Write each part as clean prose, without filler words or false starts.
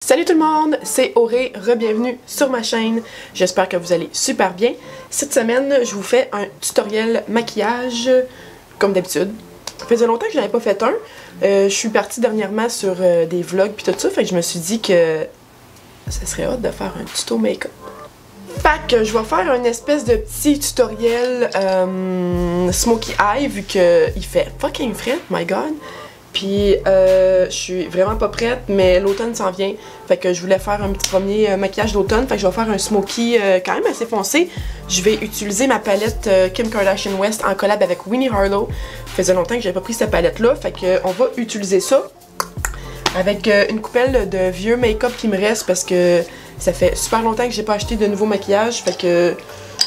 Salut tout le monde, c'est Auré, re-bienvenue sur ma chaîne. J'espère que vous allez super bien. Cette semaine, je vous fais un tutoriel maquillage, comme d'habitude. Ça faisait longtemps que je n'avais pas fait un. Je suis partie dernièrement sur des vlogs puis tout ça, fait que je me suis dit que ça serait hot de faire un tuto make-up. Fait que je vais faire une espèce de petit tutoriel Smoky Eye, vu qu'il fait fucking frais, my god. Puis je suis vraiment pas prête, mais l'automne s'en vient. Fait que je voulais faire un petit premier maquillage d'automne. Fait que je vais faire un smoky quand même assez foncé. Je vais utiliser ma palette Kim Kardashian West en collab avec Winnie Harlow. Ça faisait longtemps que j'avais pas pris cette palette là. Fait que on va utiliser ça avec une coupelle de vieux make-up qui me reste parce que ça fait super longtemps que j'ai pas acheté de nouveau maquillage. Fait que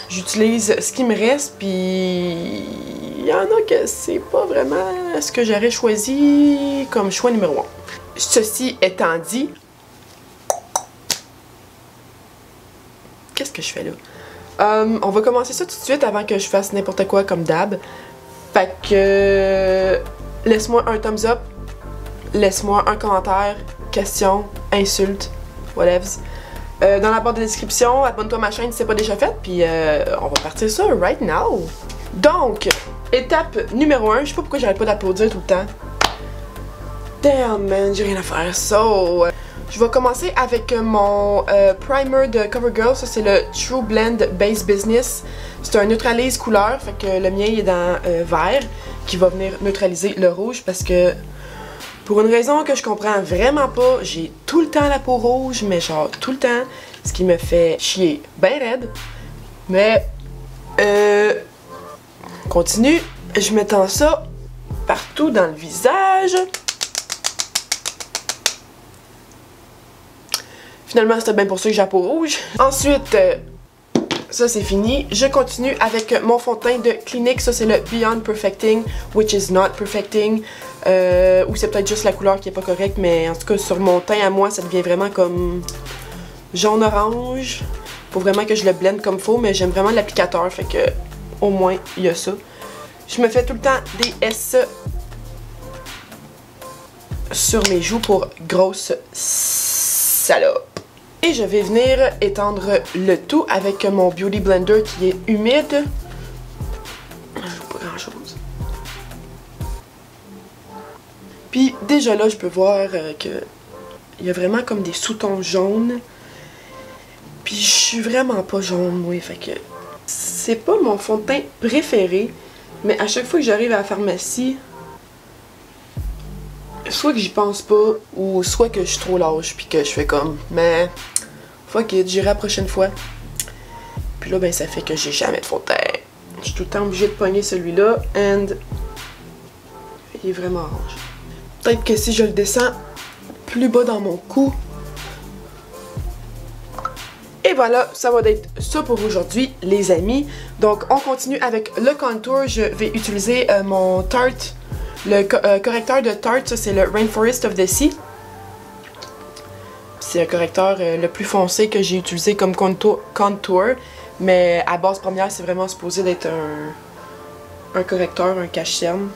j'utilise ce qui me reste, puis il y en a que c'est pas vraiment ce que j'aurais choisi comme choix numéro 1. Ceci étant dit, qu'est-ce que je fais là? On va commencer ça tout de suite avant que je fasse n'importe quoi comme d'hab. Fait que laisse-moi un thumbs up, laisse-moi un commentaire, question, insulte, whatever. Dans la barre de description, abonne-toi à ma chaîne si c'est pas déjà fait, puis on va partir ça right now. Donc, étape numéro 1, je sais pas pourquoi j'arrête pas d'applaudir tout le temps. Damn man, j'ai rien à faire. So, je vais commencer avec mon primer de CoverGirl, ça c'est le True Blend Base Business. C'est un neutralise couleur, fait que le mien il est dans vert, qui va venir neutraliser le rouge parce que pour une raison que je comprends vraiment pas, j'ai tout le temps la peau rouge, mais genre tout le temps, ce qui me fait chier ben raide. Mais, on continue, je m'étends ça partout dans le visage. Finalement, c'était bien pour ça que j'ai la peau rouge. Ensuite, ça c'est fini. Je continue avec mon fond de teint de Clinique. Ça c'est le Beyond Perfecting, which is not perfecting. Ou c'est peut-être juste la couleur qui est pas correcte, mais en tout cas sur mon teint à moi, ça devient vraiment comme jaune-orange. Faut vraiment que je le blende comme faut, mais j'aime vraiment l'applicateur, fait que au moins il y a ça. Je me fais tout le temps des S sur mes joues pour grosse salope. Et je vais venir étendre le tout avec mon Beauty Blender qui est humide. Pas grand chose. Puis déjà là, je peux voir que il y a vraiment comme des sous-tons jaunes. Puis je suis vraiment pas jaune, oui, fait que c'est pas mon fond de teint préféré. Mais à chaque fois que j'arrive à la pharmacie, soit que j'y pense pas, ou soit que je suis trop lâche, puis que je fais comme, mais fuck it, j'irai la prochaine fois. Puis là, ben ça fait que j'ai jamais de fond de teint. Je suis tout le temps obligée de pogner celui-là, and il est vraiment orange. Peut-être que si je le descends plus bas dans mon cou. Et voilà, ça va être ça pour aujourd'hui, les amis. Donc, on continue avec le contour. Je vais utiliser mon Tarte, le correcteur de Tarte. Ça, c'est le Rainforest of the Sea. C'est un correcteur le plus foncé que j'ai utilisé comme contour. Mais à base première, c'est vraiment supposé d'être un correcteur, un cache-cerne.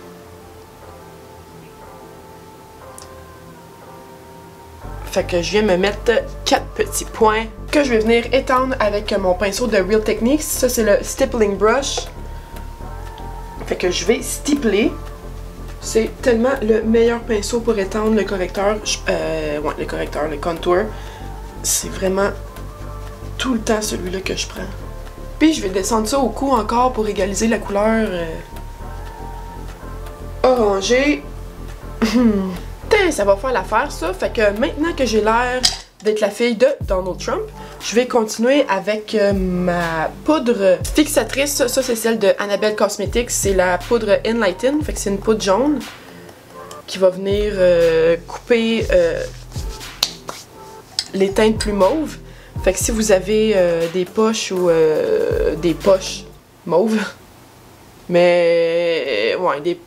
Fait que je viens me mettre 4 petits points que je vais venir étendre avec mon pinceau de Real Techniques. Ça c'est le Stippling Brush. Fait que je vais stippler. C'est tellement le meilleur pinceau pour étendre le correcteur. Ouais, le correcteur, le contour. C'est vraiment tout le temps celui-là que je prends. Puis je vais descendre ça au cou encore pour égaliser la couleur orangée. Ça va faire l'affaire ça, fait que maintenant que j'ai l'air d'être la fille de Donald Trump, je vais continuer avec ma poudre fixatrice. Ça c'est celle de Annabelle Cosmetics, c'est la poudre Enlighten, fait que c'est une poudre jaune qui va venir couper les teintes plus mauves. Fait que si vous avez des poches ou des poches mauves, mais ouais, des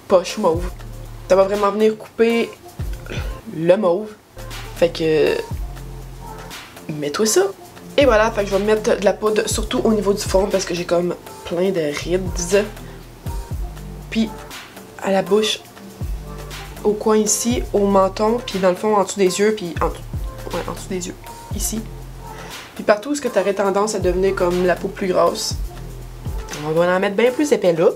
poches mauves, ça va vraiment venir couper le mauve. Fait que mets-toi ça. Et voilà, fait que je vais mettre de la poudre surtout au niveau du front parce que j'ai comme plein de rides. Puis à la bouche, au coin ici, au menton, puis dans le fond en dessous des yeux, puis Ouais, en dessous des yeux. Ici. Puis partout où tu aurais tendance à devenir comme la peau plus grasse. On va en mettre bien plus épais là.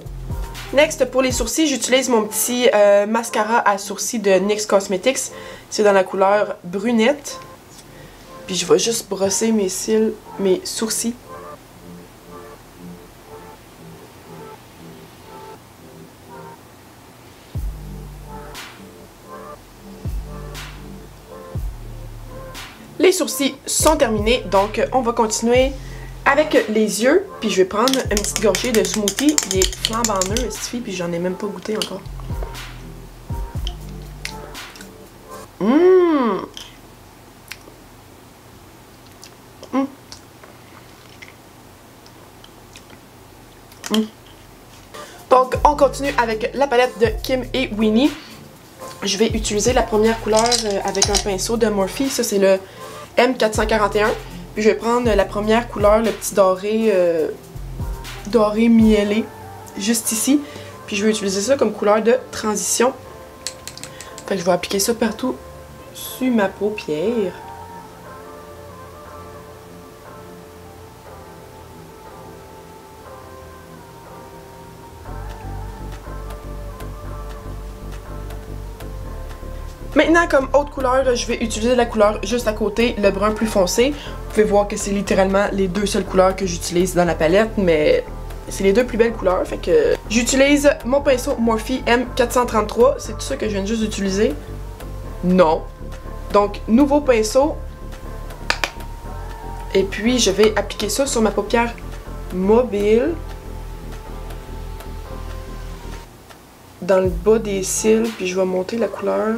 Next, pour les sourcils, j'utilise mon petit mascara à sourcils de NYX Cosmetics. C'est dans la couleur brunette. Puis je vais juste brosser mes cils, mes sourcils. Les sourcils sont terminés, donc on va continuer avec les yeux. Puis je vais prendre une petite gorgée de smoothie. Il est flambant neuf, cette fille, puis j'en ai même pas goûté encore. Donc, on continue avec la palette de Kim et Winnie. Je vais utiliser la première couleur avec un pinceau de Morphe. Ça, c'est le M441. Puis je vais prendre la première couleur, le petit doré, doré miellé, juste ici. Puis je vais utiliser ça comme couleur de transition. Fait que je vais appliquer ça partout sur ma paupière. Maintenant, comme autre couleur, je vais utiliser la couleur juste à côté, le brun plus foncé. Vous pouvez voir que c'est littéralement les deux seules couleurs que j'utilise dans la palette, mais c'est les deux plus belles couleurs. Fait que j'utilise mon pinceau Morphe M433. C'est tout ça que je viens juste d'utiliser? Non. Donc, nouveau pinceau. Et puis, je vais appliquer ça sur ma paupière mobile. Dans le bas des cils, puis je vais monter la couleur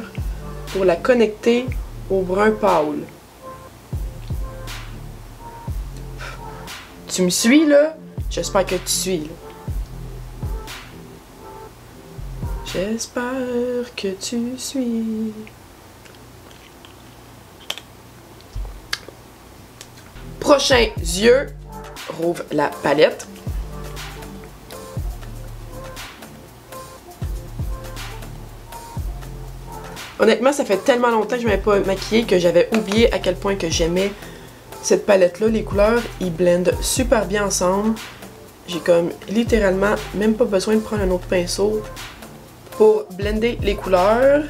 pour la connecter au brun pâle. Tu me suis là? J'espère que tu suis là. J'espère que tu suis. Prochain yeux. Rouvre la palette. Honnêtement, ça fait tellement longtemps que je ne m'avais pas maquillée que j'avais oublié à quel point que j'aimais cette palette-là. Les couleurs, ils blendent super bien ensemble. J'ai comme littéralement même pas besoin de prendre un autre pinceau pour blender les couleurs.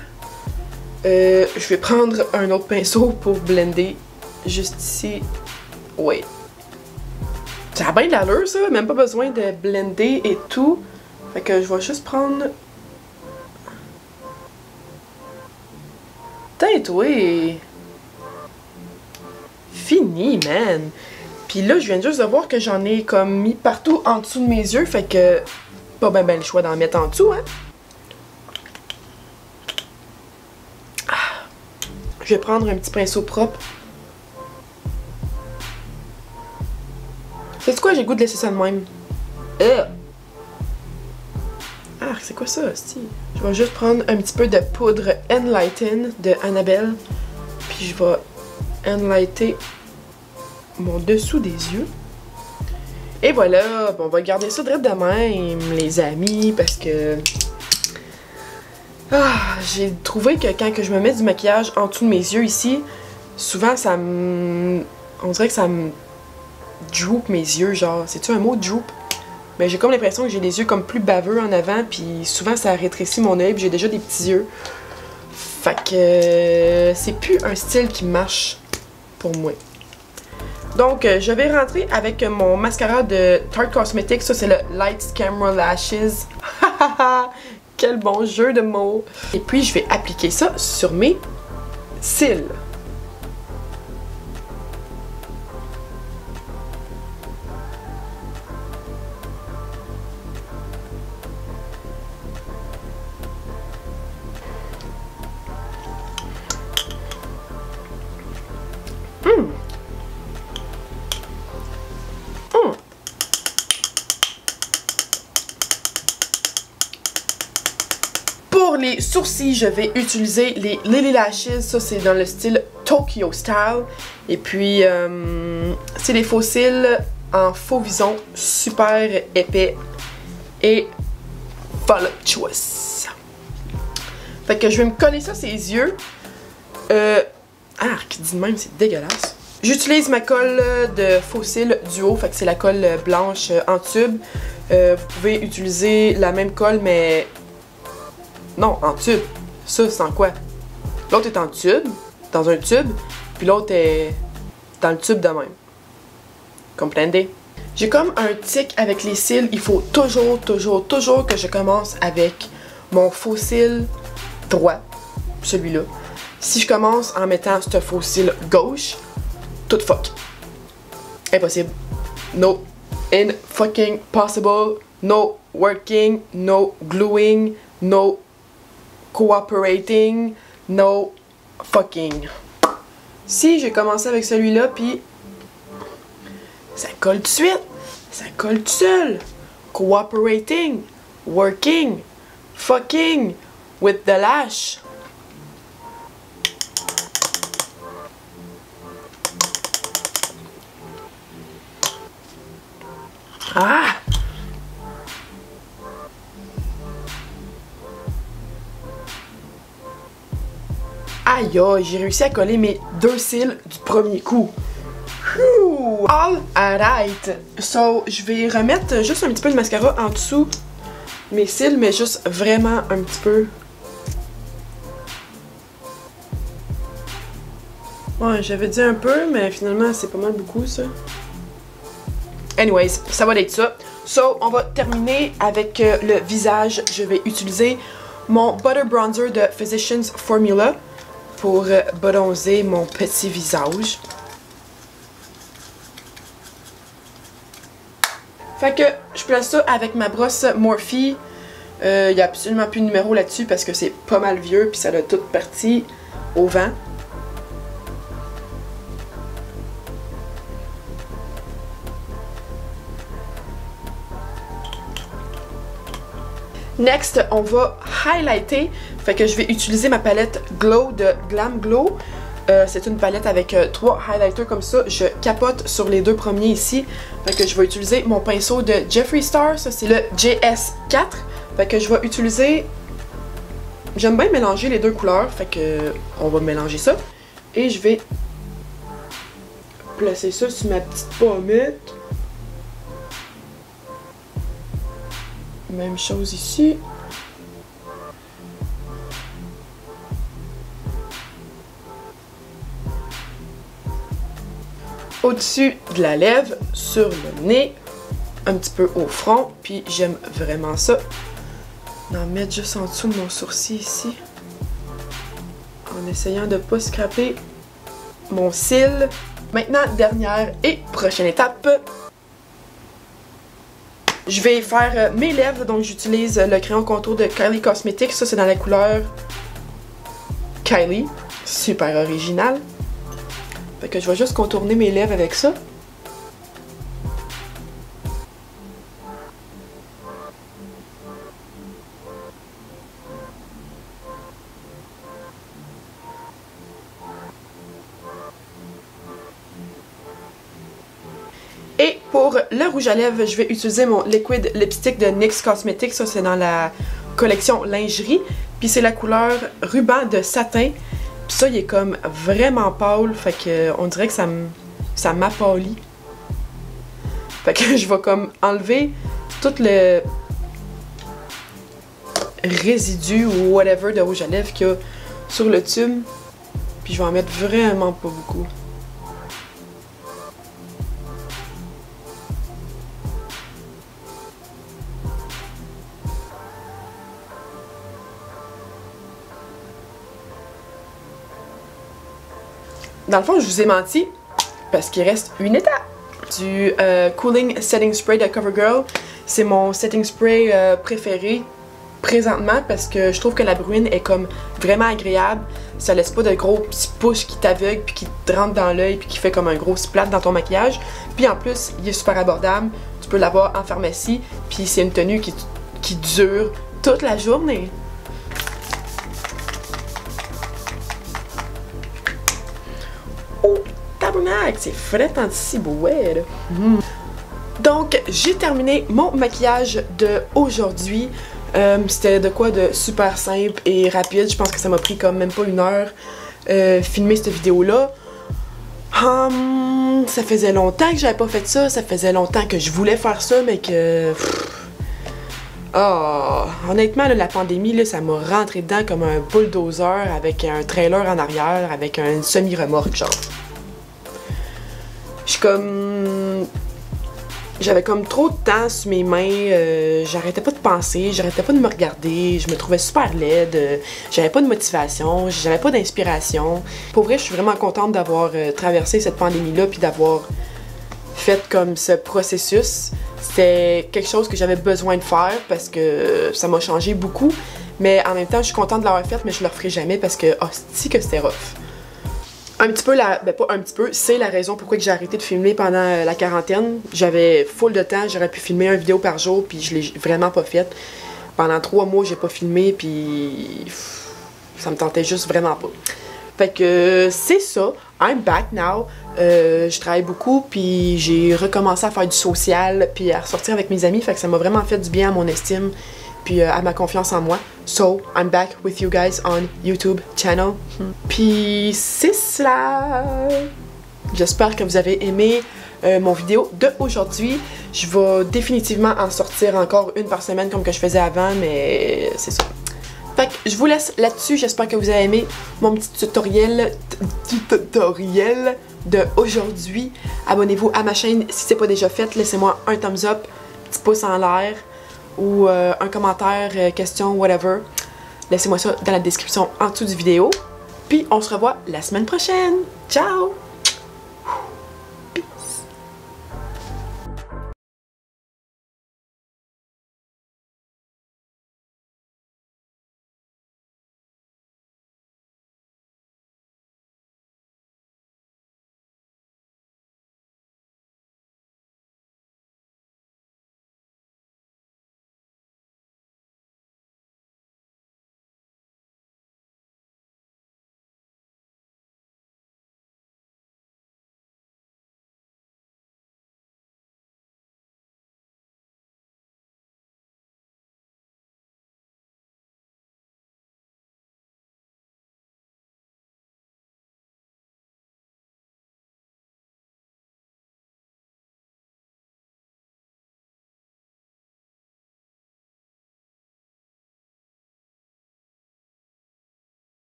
Je vais prendre un autre pinceau pour blender juste ici. Oui. Ça a bien de l'allure, ça. Même pas besoin de blender et tout. Fait que je vais juste prendre... Tête, oui. Fini, man. Puis là, je viens juste de voir que j'en ai comme mis partout en dessous de mes yeux. Fait que pas ben le choix d'en mettre en dessous, hein. Je vais prendre un petit pinceau propre. Sais-tu quoi? J'ai le goût de laisser ça de même. Ah, c'est quoi ça, hostie? Je vais juste prendre un petit peu de poudre Enlighten de Annabelle. Puis je vais enlighter mon dessous des yeux. Et voilà, bon, on va garder ça direct de même, les amis, parce que... j'ai trouvé que quand je me mets du maquillage en dessous de mes yeux ici, souvent ça me... On dirait que ça me droop mes yeux, genre. C'est-tu un mot, droop? Mais j'ai comme l'impression que j'ai les yeux comme plus baveux en avant, puis souvent ça rétrécit mon œil, puis j'ai déjà des petits yeux. Fait que c'est plus un style qui marche pour moi. Donc je vais rentrer avec mon mascara de Tarte Cosmetics, ça c'est le Lights Camera Lashes. Quel bon jeu de mots! Et puis je vais appliquer ça sur mes cils. Pour les sourcils, je vais utiliser les Lily Lashes. Ça, c'est dans le style Tokyo Style. Et puis, c'est des faux cils en faux vison, super épais et voluptuous. Fait que je vais me coller ça sur les yeux. Arc, dit de même, c'est dégueulasse. J'utilise ma colle de Fossil Duo, fait que c'est la colle blanche en tube. Vous pouvez utiliser la même colle, mais non, en tube. Ça, c'est en quoi? L'autre est en tube, dans un tube, puis l'autre est dans le tube de même. Comprenez? J'ai comme un tic avec les cils. Il faut toujours que je commence avec mon faux cil droit, celui-là. Si je commence en mettant ce faux cil gauche, tout fuck. Impossible. No in fucking possible. No working. No gluing. No cooperating. No fucking. Si j'ai commencé avec celui-là, puis ça colle tout de suite. Ça colle tout seul. Cooperating. Working. Fucking. With the lash. Ah! Aïe aïe, j'ai réussi à coller mes deux cils du premier coup. All right. So, je vais remettre juste un petit peu de mascara en dessous mes cils, mais juste vraiment un petit peu. Ouais, j'avais dit un peu, mais finalement, c'est pas mal beaucoup, ça. Anyways, ça va être ça. So, on va terminer avec le visage. Je vais utiliser mon Butter Bronzer de Physicians Formula pour bronzer mon petit visage. Fait que je place ça avec ma brosse Morphe. Il n'y a absolument plus de numéro là-dessus parce que c'est pas mal vieux puis ça a toute partie au vent. Next, on va highlighter. Fait que je vais utiliser ma palette Glow de Glam Glow. C'est une palette avec 3 highlighters comme ça. Je capote sur les deux premiers ici. Fait que je vais utiliser mon pinceau de Jeffree Star. Ça, c'est le JS4. Fait que je vais utiliser... J'aime bien mélanger les deux couleurs. Fait que on va mélanger ça. Et je vais placer ça sur ma petite pommette. Même chose ici. Au-dessus de la lèvre, sur le nez, un petit peu au front, puis j'aime vraiment ça. D'en mettre juste en dessous de mon sourcil ici. En essayant de ne pas scraper mon cil. Maintenant, dernière et prochaine étape. Je vais faire mes lèvres, donc j'utilise le crayon contour de Kylie Cosmetics. Ça, c'est dans la couleur Kylie. Super original. Fait que je vais juste contourner mes lèvres avec ça. Et pour le rouge à lèvres, je vais utiliser mon Liquid Lipstick de NYX Cosmetics. Ça, c'est dans la collection lingerie. Puis c'est la couleur ruban de satin. Puis ça, il est comme vraiment pâle. Fait que on dirait que ça m'apâlit. Fait que je vais comme enlever tout le résidu ou whatever de rouge à lèvres qu'il y a sur le tube. Puis je vais en mettre vraiment pas beaucoup. Dans le fond, je vous ai menti, parce qu'il reste une étape. Du Cooling Setting Spray de CoverGirl. C'est mon setting spray préféré présentement parce que je trouve que la bruine est comme vraiment agréable. Ça laisse pas de gros petits push qui t'aveuglent puis qui te rentrent dans l'œil puis qui fait comme un gros splat dans ton maquillage. Puis en plus, il est super abordable. Tu peux l'avoir en pharmacie. Puis c'est une tenue qui dure toute la journée. Oh, tabarnak, c'est frais en cibouette. Donc, j'ai terminé mon maquillage de aujourd'hui. C'était de quoi de super simple et rapide. Je pense que ça m'a pris comme même pas une heure filmer cette vidéo-là. Ça faisait longtemps que j'avais pas fait ça, ça faisait longtemps que je voulais faire ça, mais que... honnêtement, là, la pandémie, là, ça m'a rentré dedans comme un bulldozer avec un trailer en arrière, avec un semi-remorque, genre. Je suis comme... J'avais comme trop de temps sur mes mains, j'arrêtais pas de penser, j'arrêtais pas de me regarder, je me trouvais super laide, j'avais pas de motivation, j'avais pas d'inspiration. Pour vrai, je suis vraiment contente d'avoir traversé cette pandémie-là puis d'avoir fait comme ce processus. C'est quelque chose que j'avais besoin de faire parce que ça m'a changé beaucoup, mais en même temps, je suis contente de l'avoir fait, mais je le referai jamais parce que, hostie que c'était rough. Un petit peu, ben pas un petit peu, c'est la raison pourquoi j'ai arrêté de filmer pendant la quarantaine. J'avais full de temps, j'aurais pu filmer une vidéo par jour, puis je l'ai vraiment pas faite. Pendant 3 mois, j'ai pas filmé, puis ça me tentait juste vraiment pas. Fait que c'est ça, I'm back now. Je travaille beaucoup, puis j'ai recommencé à faire du social, puis à ressortir avec mes amis, fait que ça m'a vraiment fait du bien à mon estime, puis à ma confiance en moi. So, I'm back with you guys on YouTube channel. Puis c'est cela. J'espère que vous avez aimé mon vidéo d'aujourd'hui. Je vais définitivement en sortir encore une par semaine comme que je faisais avant, mais c'est ça. Fait que je vous laisse là-dessus. J'espère que vous avez aimé mon petit tutoriel d'aujourd'hui. Abonnez-vous à ma chaîne si c'est pas déjà fait. Laissez-moi un thumbs up, petit pouce en l'air, ou un commentaire, question, whatever. Laissez-moi ça dans la description en dessous du vidéo. Puis on se revoit la semaine prochaine. Ciao!